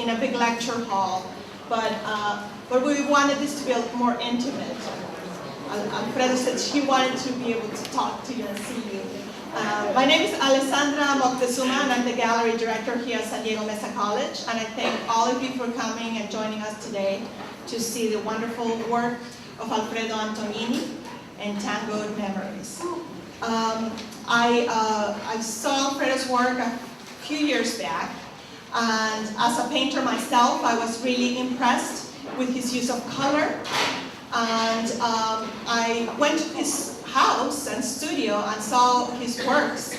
in a big lecture hall, but we wanted this to be more intimate. Alfredo said she wanted to be able to talk to you and see you. My name is Alessandra Moctezuma, and I'm the gallery director here at San Diego Mesa College, and I thank all of you for coming and joining us today to see the wonderful work of Alfredo Antognini, enTangoed Memories. I saw Alfredo's work a few years back, and as a painter myself, I was really impressed with his use of color. And I went to his house and studio and saw his works.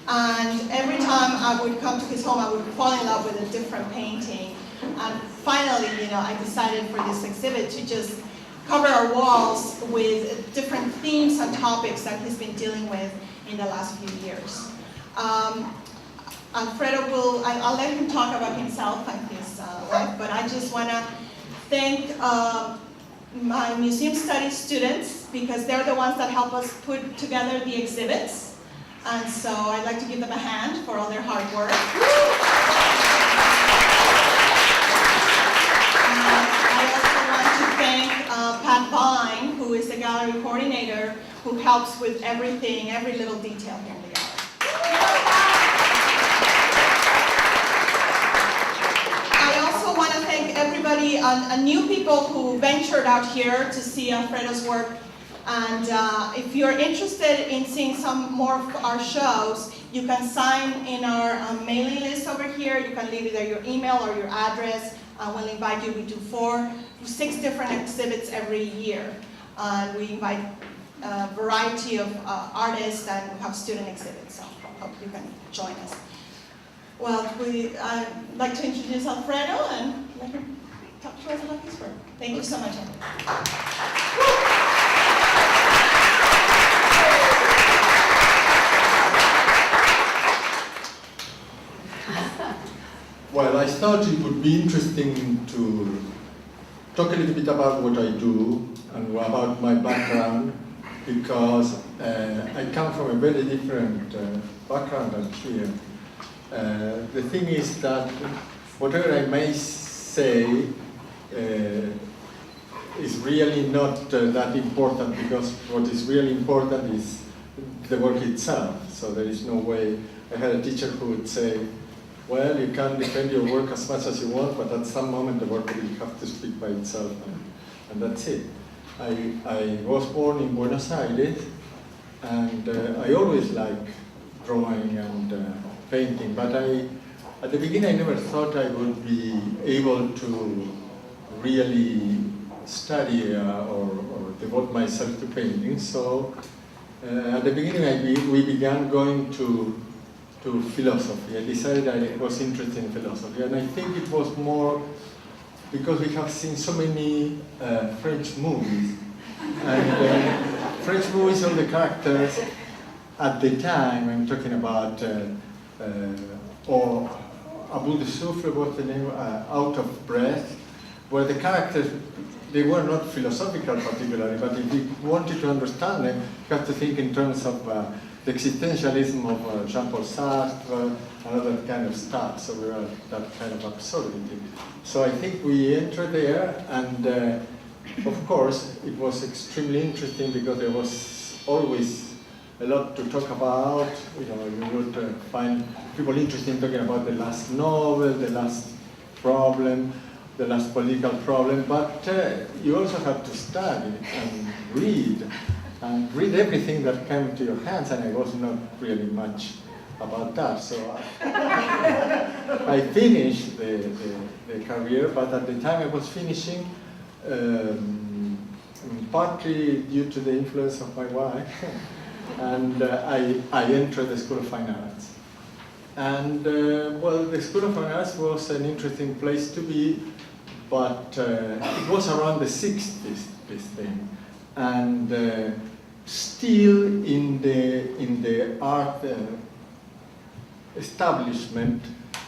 And every time I would come to his home, I would fall in love with a different painting. And finally, I decided for this exhibit to just cover our walls with different themes and topics that he's been dealing with in the last few years. Alfredo I'll let him talk about himself and his life, but I just want to thank my museum studies students, because they're the ones that help us put together the exhibits. And so I'd like to give them a hand for all their hard work. I also want to thank Pat Vine, who is the gallery coordinator, who helps with everything, every little detail here in the gallery. Everybody, new people who ventured out here to see Alfredo's work. And if you're interested in seeing some more of our shows, you can sign in our mailing list over here. You can leave either your email or your address. We'll invite you. We do 4 to 6 different exhibits every year. And we invite a variety of artists, and we have student exhibits. So I hope you can join us. Well, I'd like to introduce Alfredo and let him talk to us about his work. Thank you so much. Well, I thought it would be interesting to talk a little bit about what I do and about my background, because I come from a very different background than here. The thing is that whatever I may say is really not that important, because what is really important is the work itself. So there is no way. I had a teacher who would say, well, you can defend your work as much as you want, but at some moment the work will have to speak by itself, and that's it. I was born in Buenos Aires, and I always liked drawing and painting, but at the beginning I never thought I would be able to really study or devote myself to painting. So at the beginning we began going to philosophy. I decided I was interested in philosophy, and I think it was more because we have seen so many French movies, and French movies, all the characters at the time, I'm talking about or Abu de Souffle, what's the name, Out of Breath, where the characters, they were not philosophical particularly, but if you wanted to understand them, you have to think in terms of the existentialism of Jean-Paul Sartre and other kind of stuff, so we were that kind of absurdity. So I think we entered there, and of course it was extremely interesting because there was always a lot to talk about. You would find people interested in talking about the last novel, the last problem, the last political problem, but you also have to study and read everything that came to your hands, and I was not really much about that. So I finished the career, but at the time I was finishing, partly due to the influence of my wife, and I entered the School of Fine Arts. And well, the School of Fine Arts was an interesting place to be, but it was around the 60s, this thing. And still in the art establishment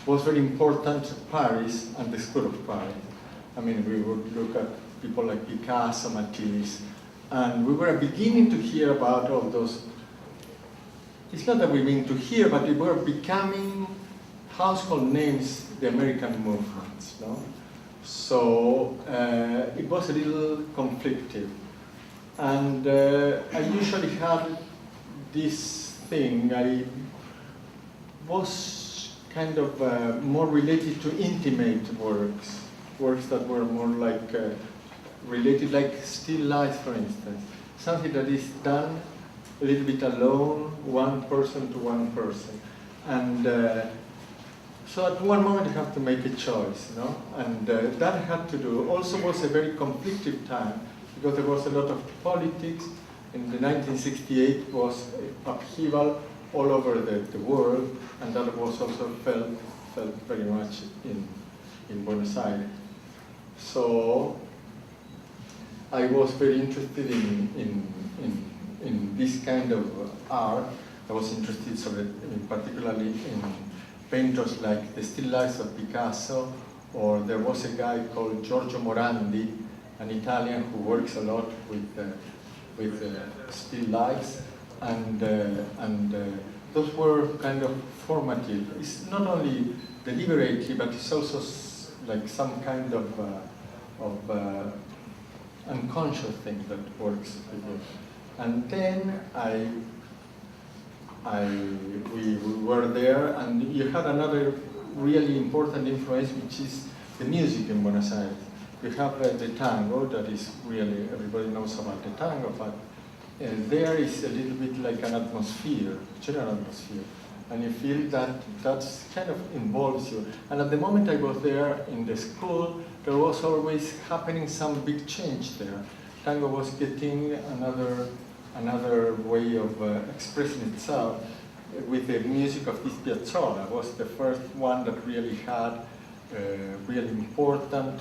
was very important Paris and the School of Paris. I mean, we would look at people like Picasso, Matisse, and we were beginning to hear about all those. It's not that we begin to hear, but we were becoming household names the American movements, no? So it was a little conflictive. And I usually had this thing. I was kind of more related to intimate works that were more like related, like still life, for instance. Something that is done a little bit alone, one person to one person. And so at one moment you have to make a choice, no? And that had to do, also was a very conflictive time, because there was a lot of politics. In the 1968 was upheaval all over the world, and that was also felt very much in Buenos Aires. So I was very interested in this kind of art. I was interested particularly in painters like the still lifes of Picasso, or there was a guy called Giorgio Morandi, an Italian who works a lot with still lifes, and those were kind of formative. It's not only deliberately, but it's also like some kind of unconscious thing that works with it. And then we were there, and you had another really important influence, which is the music in Buenos Aires. You have the tango, that is really, everybody knows about the tango, but there is a little bit like an atmosphere, general atmosphere. And you feel that that's kind of involves you. And at the moment I was there in the school, there was always happening some big change there. Tango was getting another way of expressing itself with the music of this Piazzolla. It was the first one that really had really important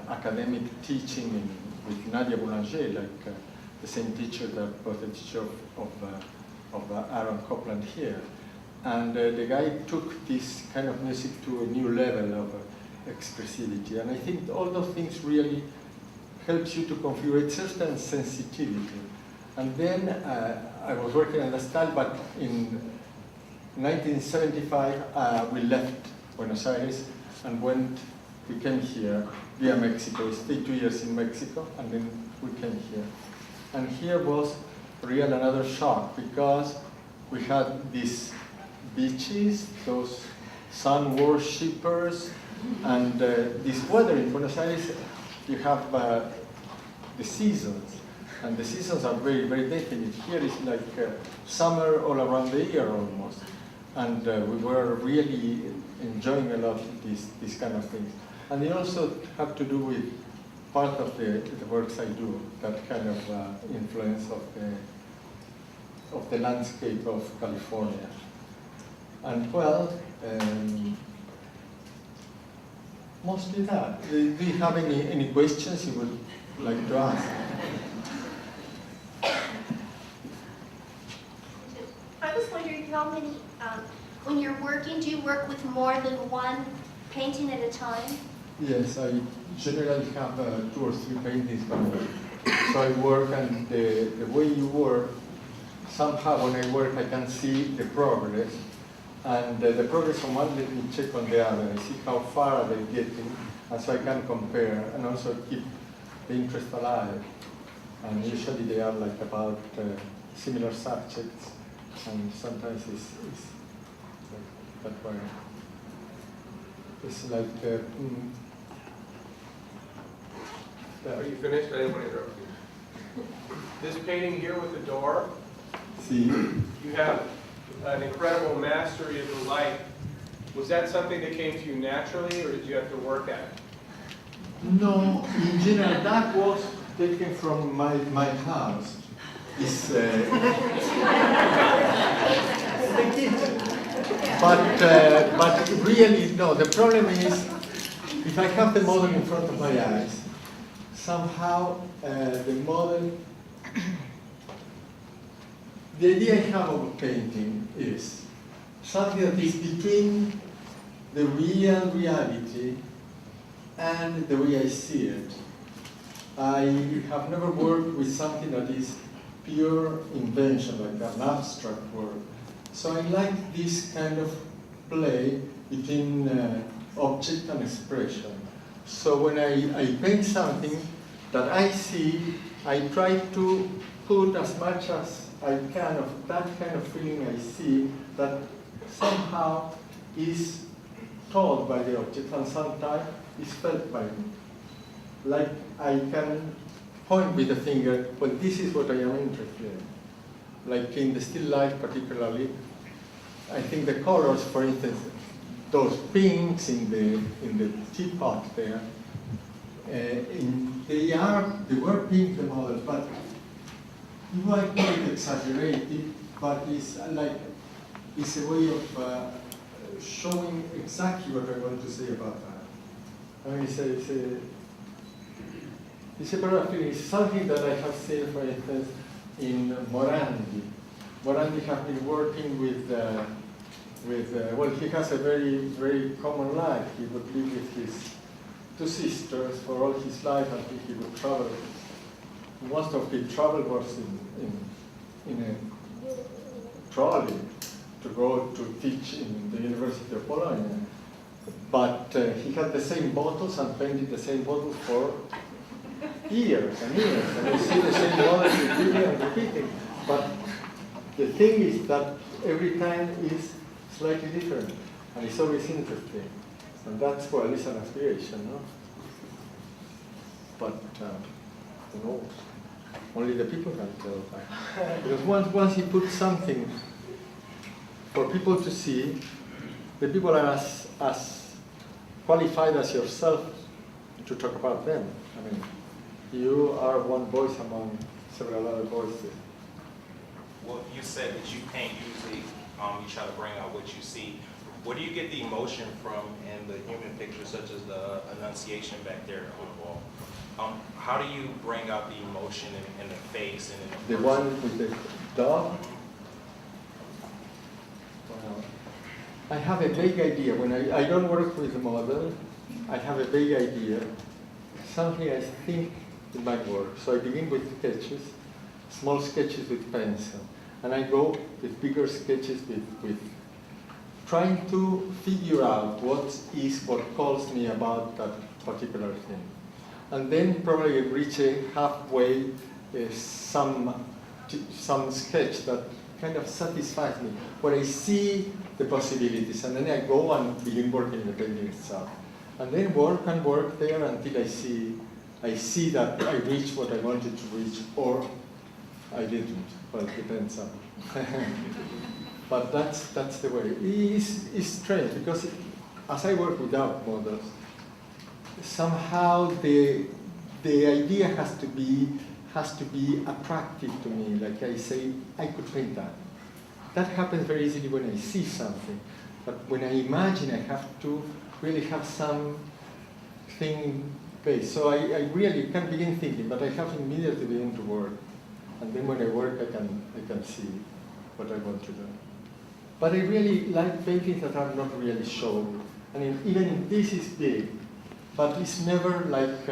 academic teaching with Nadia Boulanger, like the same teacher that was the teacher of Aaron Copland here. And the guy took this kind of music to a new level of expressivity. And I think all those things really helps you to configure certain sensitivity. And then I was working on the style, but in 1975 we left Buenos Aires and we came here via Mexico. We stayed 2 years in Mexico, and then we came here. And here was real another shock, because we had these beaches, those sun worshippers, and this weather in Buenos Aires. You have the seasons, and the seasons are very, very definite. Here is like summer all around the year almost, and we were really enjoying a lot these kind of things. And they also have to do with part of the works I do, that kind of influence of the landscape of California. And well, mostly that. Do you have any questions you would like to ask? I was wondering how many, when you're working, do you work with more than one painting at a time? Yes, I generally have 2 or 3 paintings going on. So I work, and the way you work, somehow when I work I can see the progress. And the progress on one, let me check on the other. I see how far are they getting, and so I can compare and also keep the interest alive. And usually they are like about similar subjects, and sometimes it's like that way. It's like. Are you finished? I didn't want to interrupt you. This painting here with the door, See? you have an incredible mastery of the light. Was that something that came to you naturally, or did you have to work at it? No, in general, that was taken from my house. It's, but really, no, the problem is, if I have the model in front of my eyes, somehow the model, the idea I have of a painting is something that is between the real reality and the way I see it. I have never worked with something that is pure invention, like an abstract work. So I like this kind of play between object and expression. So when I paint something that I see, I try to put as much as I can of that kind of feeling I see that somehow is told by the object and sometimes is felt by me. Like I can point with the finger, well, this is what I am interested in. Like in the still life particularly, I think the colors, for instance, those pinks in the teapot there, they were pink, the models, but you might not exaggerate it, but it's like, it's a way of showing exactly what I want to say about that. I mean, it's a product feeling. It's something that I have seen, for instance, in Morandi. Morandi has been working with well, he has a very, very common life. He would live with his two sisters for all his life until he would travel. Most of his travel was in a trolley to go to teach in the University of Bologna. But he had the same bottles and painted the same bottles for years and years. And you see the same models repeating and repeating. But the thing is that every time is slightly different, and it's always interesting. And that's, well, it's an aspiration, no? But who knows? Only the people can tell that. Because once you put something for people to see, the people are as qualified as yourself to talk about them. I mean, you are one voice among several other voices. Well, you said that you paint usually, you try to bring out what you see. Where do you get the emotion from in the human pictures, such as the Annunciation back there on the wall? How do you bring out the emotion in the face and in the person? One with the dog? Well, I have a vague idea. When I don't work with the model, I have a vague idea. Something I think it might work. So I begin with sketches, small sketches with pencil. And I go with bigger sketches with trying to figure out what calls me about that particular thing. And then probably reach a halfway, some sketch that kind of satisfies me, where I see the possibilities, and then I go and begin working in the painting itself. And then work and work there until I see that I reached what I wanted to reach, or I didn't. Well, it depends on. But that's the way. It's strange because as I work without models, somehow the idea has to be attractive to me. Like I say, I could paint that. That happens very easily when I see something. But when I imagine, I have to really have something in place. So I really can't begin thinking, but I have immediately begin to work. And then when I work, I can see what I want to do. But I really like paintings that are not really shown. I mean, even this is big, but it's never like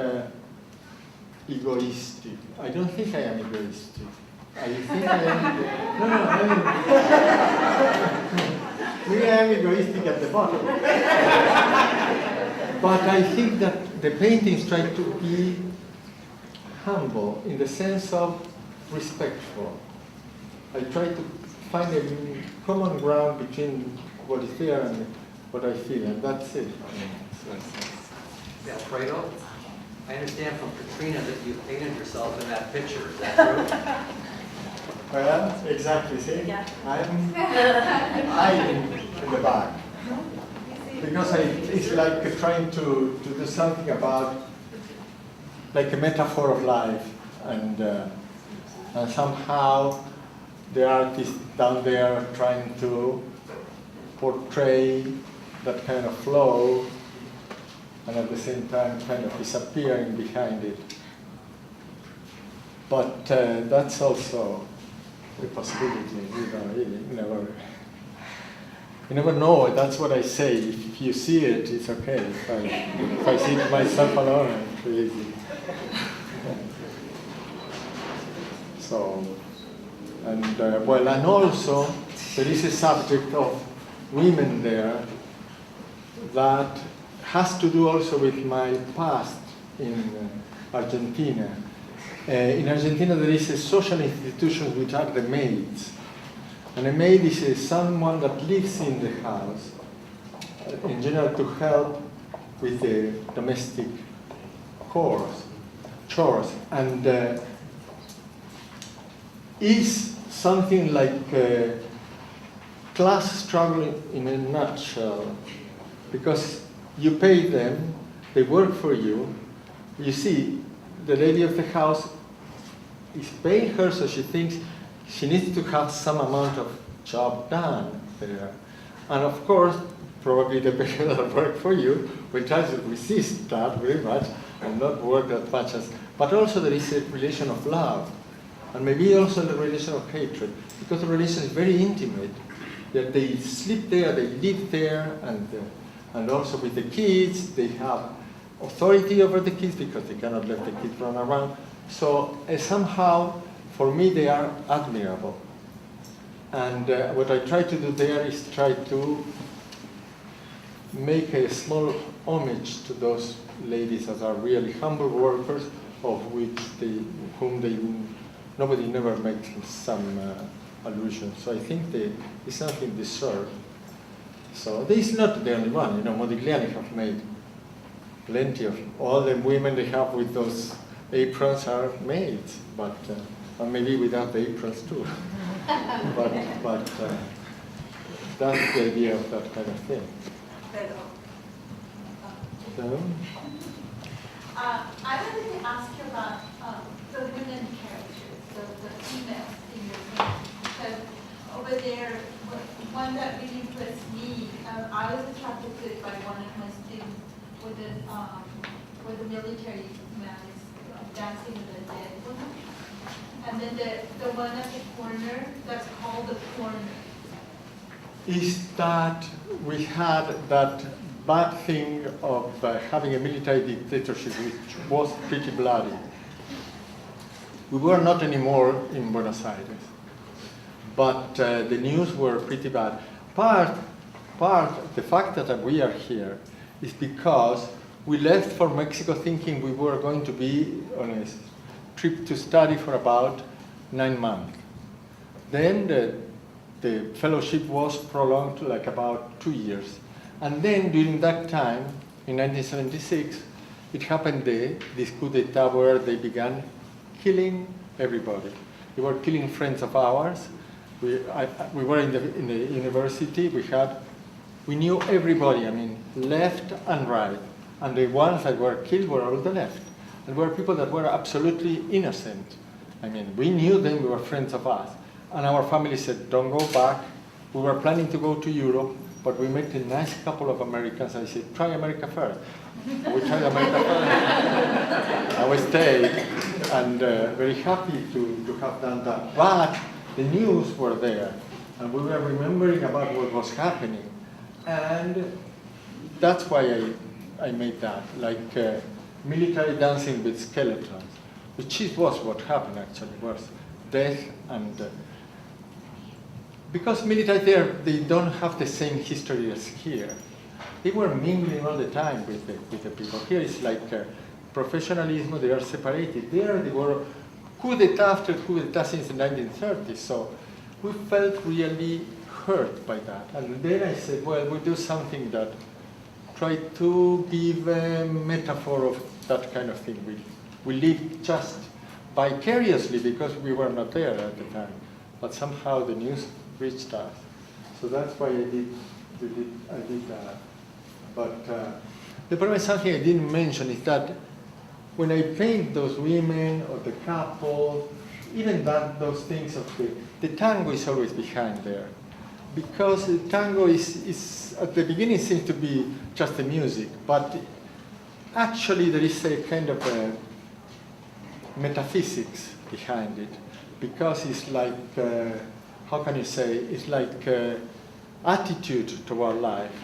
egoistic. I don't think I am egoistic. I think I am. Maybe I am egoistic at the bottom. But I think that the paintings try to be humble in the sense of respectful. I try to find a common ground between what is there and what I feel, and that's it. Alfredo, I understand from Katrina that you painted yourself in that picture. Is that true? Well, exactly. See, Yeah. I'm hiding in the back because it's like trying to do something about like a metaphor of life, and somehow the artist down there trying to portray that kind of flow, and at the same time kind of disappearing behind it. But that's also a possibility. You never know. That's what I say. If you see it, it's okay. If I see it myself alone, it's easy. So, and well, and also there is a subject of women there that has to do also with my past in Argentina. In Argentina, there is a social institution which are the maids. And a maid is someone that lives in the house, in general to help with the domestic chores. And is something like class struggle in a nutshell, because you pay them, they work for you. You see, the lady of the house is paying her, so she thinks she needs to have some amount of job done there. And of course, probably the people that work for you will try to resist that very much and not work that much as, but also there is a relation of love, and maybe also the relation of hatred, because the relation is very intimate, that they sleep there, they live there, and also with the kids, they have authority over the kids because they cannot let the kids run around. So somehow, for me, they are admirable. And what I try to do there is try to make a small homage to those ladies that are really humble workers, of which nobody never makes some allusion. So I think it's something deserved. So this is not the only one. Modigliani have made plenty of, all the women they have with those aprons are maids, but or maybe without the aprons too. but that's the idea of that kind of thing. So, I wanted to ask you about the women characters, the females in your painting, because over there, one that really impressed me, I was attracted to it by one of my students, where the military man is dancing with a dead woman. And then the one at the corner, that's called the corner. Is that we had that bad thing of having a military dictatorship which was pretty bloody. We were not anymore in Buenos Aires, but the news were pretty bad. The fact that we are here is because we left for Mexico thinking we were going to be on a trip to study for about 9 months. Then the fellowship was prolonged to like about 2 years. And then during that time, in 1976, it happened this coup d'etat where they began killing everybody. They were killing friends of ours. We were in the university. We knew everybody. I mean, left and right. And the ones that were killed were all the left. And were people that were absolutely innocent. I mean, we knew them. We were friends of us. And our family said, "Don't go back." We were planning to go to Europe, but we met a nice couple of Americans. I said, "Try America first." And we tried America first. And we stayed, and very happy to have done that. But the news were there, and we were remembering about what was happening. And that's why I made that, like military dancing with skeletons, which was what happened actually, was death and... because military there, they don't have the same history as here. They were mingling all the time with the people. Here it's like professionalism, they are separated. There they were coup d'etat after coup d'etat since the 1930s. So we felt really hurt by that. And then I said, well, we'll do something that try to give a metaphor of that kind of thing. We live just vicariously because we were not there at the time. But somehow the news reached us. So that's why I did that. But the problem is something I didn't mention is that when I paint those women or the couple, even those things of the tango is always behind there. Because the tango is at the beginning seems to be just the music, but actually there is a kind of a metaphysics behind it. Because it's like, how can you say, it's like attitude toward life.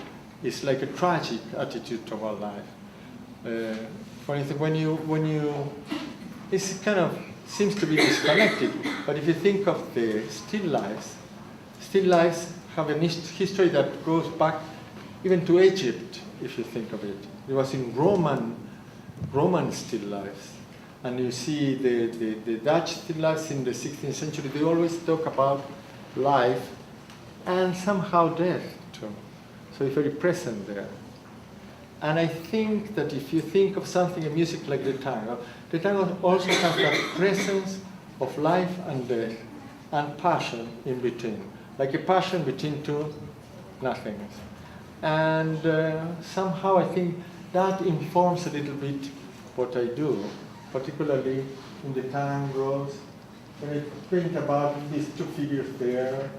It's like a tragic attitude toward life. For instance, when you, it's kind of seems to be disconnected. But if you think of the still lifes have a history that goes back even to Egypt. if you think of it. It was in Roman still lifes. And you see the Dutch still lifes in the 16th century, they always talk about life and somehow death too. So it's very present there. And I think that if you think of something in music like the tango also has that presence of life and death and passion in between, like a passion between two nothings. And somehow I think that informs a little bit what I do, particularly in the tangos. When I think about these two figures there,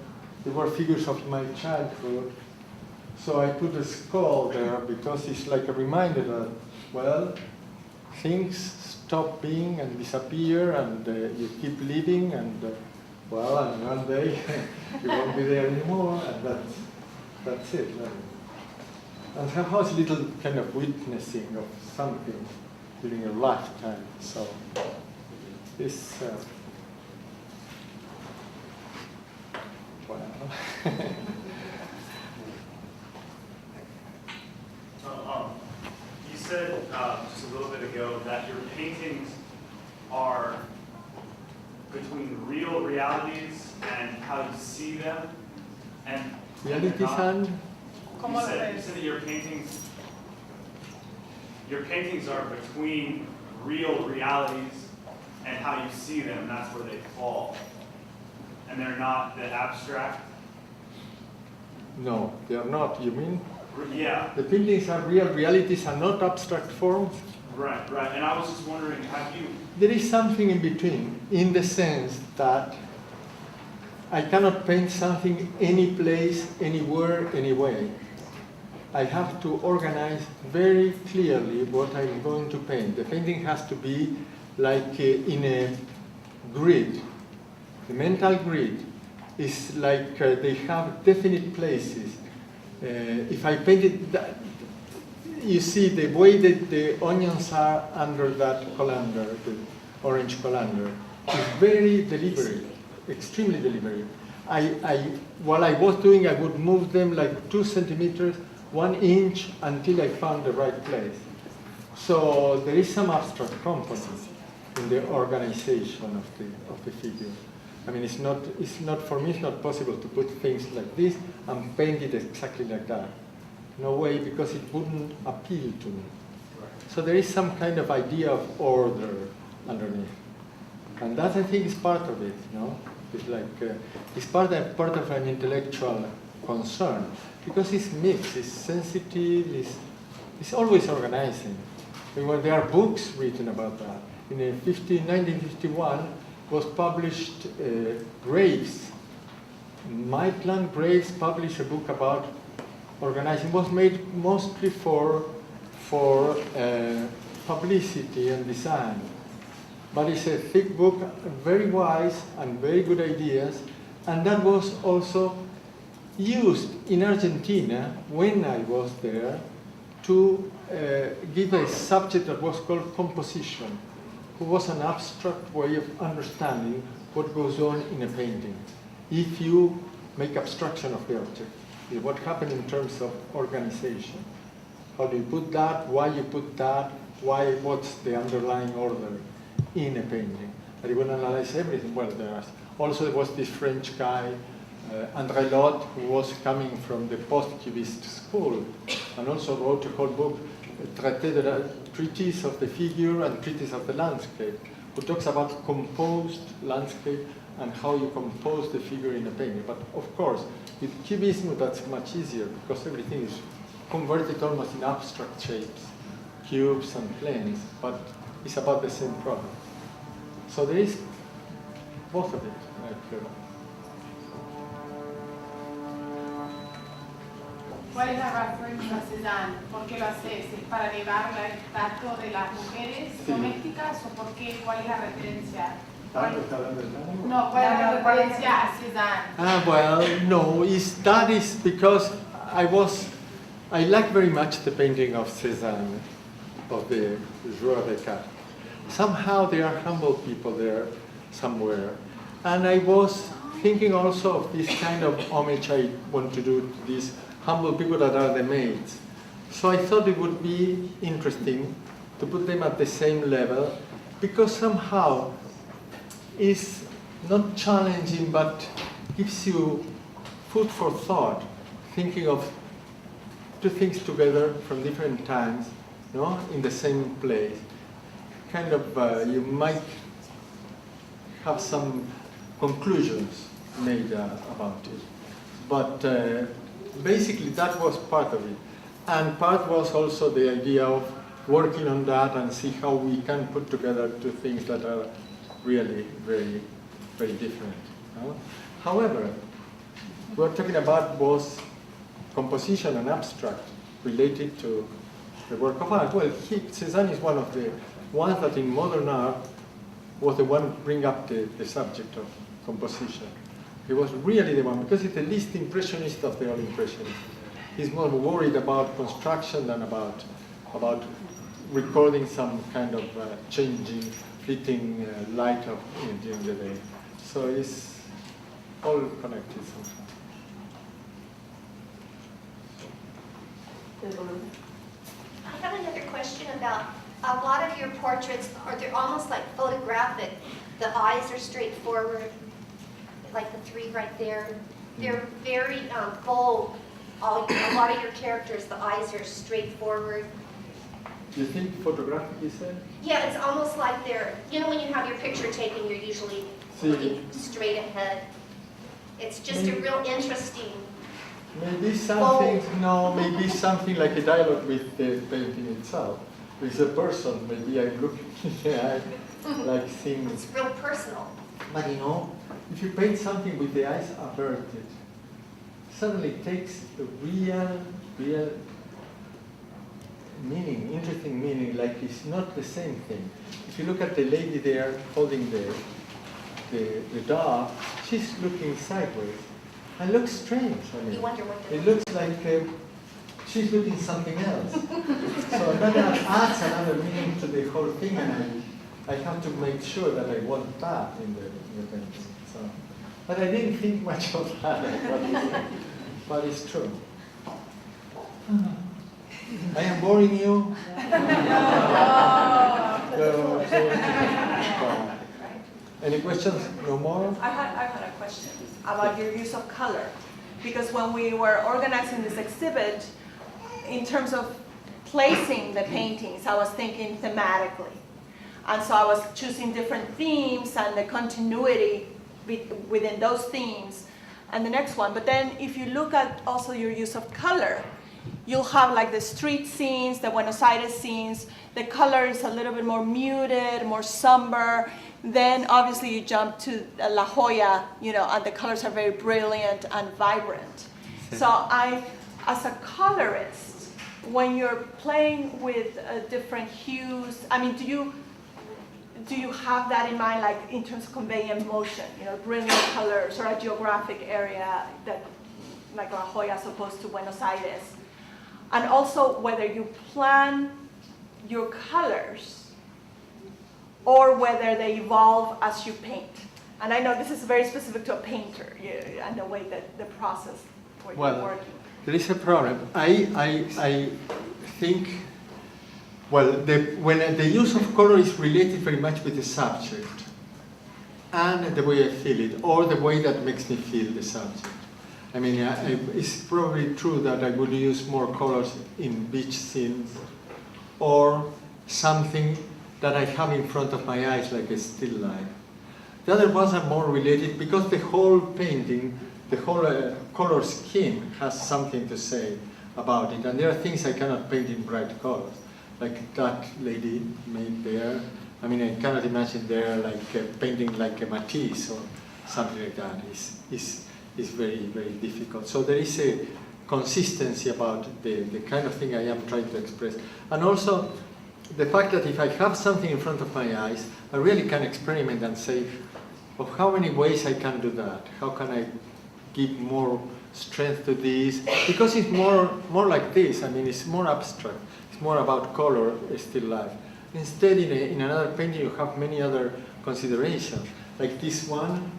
they were figures of my childhood. So I put a skull there because it's like a reminder that, well, things stop being and disappear, and you keep living, and well, and one day you won't be there anymore, and that's it. And somehow it's a little kind of witnessing of something during your lifetime. So this, well. You said just a little bit ago that your paintings are between real realities and how you see them, and Realities and? you said that your paintings are between real realities and how you see them. That's where they fall, and they're not the abstract. No, they are not. You mean? Yeah. The paintings are real realities and not abstract forms? Right, right. And I was just wondering, have you... There is something in between, in the sense that I cannot paint something any place, anywhere, anyway. I have to organize very clearly what I'm going to paint. The painting has to be like in a grid. The mental grid is like they have definite places. If I paint it, you see the way that the onions are under that colander, the orange colander, is very deliberate, extremely deliberate. While I was doing, I would move them like 2 centimeters, 1 inch, until I found the right place. So there is some abstract component in the organization of the figure. I mean, it's not for me. It's not possible to put things like this and paint it exactly like that. No way, because it wouldn't appeal to me. So there is some kind of idea of order underneath, and that I think is part of it. No, it's like it's part of an intellectual concern, because it's mixed, it's sensitive, it's always organizing. When there are books written about that. In 1951. Was published Graves. Maitland Graves published a book about organizing. It was made mostly for publicity and design. But it's a thick book, very wise and very good ideas. And that was also used in Argentina when I was there to give a subject that was called composition. It was an abstract way of understanding what goes on in a painting. If you make abstraction of the object, what happened in terms of organization. How do you put that, why you put that, what's the underlying order in a painting. And you will analyze everything. Well, there was this French guy, André Lotte, who was coming from the post-cubist school, and also wrote a whole book, Treatise of the Figure and Treatise of the Landscape, who talks about composed landscape and how you compose the figure in a painting. But of course, with Cubism, that's much easier because everything is converted almost in abstract shapes, cubes and planes, but it's about the same problem. So there is both of it. ¿Cuál es la razón de Cézanne? ¿Por qué lo haces? ¿Es para elevar el trato de las mujeres domésticas o por qué? ¿Cuál es la referencia? No, ¿cuál es la referencia a Cézanne? Well, no, that is because I like very much the painting of Cézanne, of the Joueur de Cartes. Somehow there are humble people there somewhere. And I was thinking also of this kind of homage I want to do to these humble people that are the maids. So I thought it would be interesting to put them at the same level, because somehow it's not challenging, but gives you food for thought, thinking of two things together from different times, no, in the same place. Kind of, you might have some conclusions made about it. But basically that was part of it. And part was also the idea of working on that and see how we can put together two things that are really very, very different. No? However, what we're talking about was composition and abstract related to the work of art. Well, Cézanne is one of the ones that in modern art was the one bring up the subject of composition. He was really the one, because he's the least impressionist of the all impressionists. He's more worried about construction than about recording some kind of changing, fleeting light of during the day. So it's all connected somehow. I have another question about a lot of your portraits, they're almost like photographic. The eyes are straightforward, like the three right there. They're very bold. A lot of your characters, the eyes are straightforward. You think photographic, you said? Yeah, it's almost like they're, you know when you have your picture taken, you're usually looking straight ahead. It's just a real interesting. Maybe something, no, maybe something like a dialogue with the painting itself. With a person, maybe I'm looking in the eye, like things. It's real personal. But you know, if you paint something with the eyes averted, suddenly it takes a real meaning, interesting meaning, like it's not the same thing. If you look at the lady there holding the dog, she's looking sideways. And looks strange. I mean, You wonder what it looks like she's looking something else. So that adds another meaning to the whole thing, and I have to make sure that I want that in the painting. So, but I didn't think much of that, but it's true. I am boring you. Any questions? No more? I had a question about your use of color. Because when we were organizing this exhibit, in terms of placing the paintings, I was thinking thematically. And so I was choosing different themes and the continuity within those themes and the next one. But then if you look at also your use of color, you'll have like the street scenes, the Buenos Aires scenes, the color is a little bit more muted, more somber. Then obviously you jump to La Jolla, you know, and the colors are very brilliant and vibrant. So I, as a colorist, when you're playing with different hues, I mean, do you have that in mind, like in terms of conveying emotion, you know, brilliant colors or a geographic area that, like La Jolla as opposed to Buenos Aires? And also whether you plan your colors or whether they evolve as you paint. And I know this is very specific to a painter and the way that the process where you're working. There is a problem. I think, well, when the use of color is related very much with the subject and the way I feel it, or the way that makes me feel the subject. I mean, it's probably true that I would use more colors in beach scenes or something that I have in front of my eyes, like a still life. The other ones are more related because the whole painting, the whole color scheme has something to say about it. And there are things I cannot paint in bright colors, like that lady made there. I mean, I cannot imagine there like painting like a Matisse or something like that. It's very, very difficult. So there is a consistency about the kind of thing I am trying to express. And also, the fact that if I have something in front of my eyes, I really can experiment and say, of how many ways I can do that? How can I give more strength to this? Because it's more like this. I mean, it's more abstract. It's more about color, still life. Instead, in another painting, you have many other considerations. Like this one,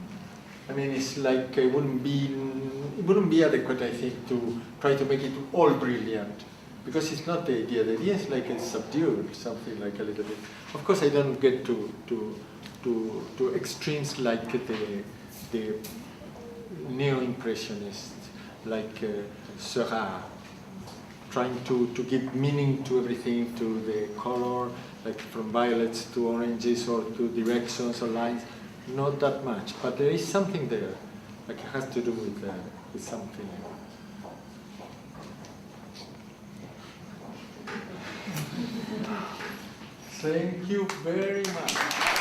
I mean, it's like it wouldn't be adequate, I think, to try to make it all brilliant. because it's not the idea. The idea is like a subdued, something like a little bit. Of course, I don't get to extremes like the neo-impressionist, like Seurat, trying to give meaning to everything, to the color, like from violets to oranges or to directions or lines. Not that much, but there is something there, like it has to do with something. Thank you very much.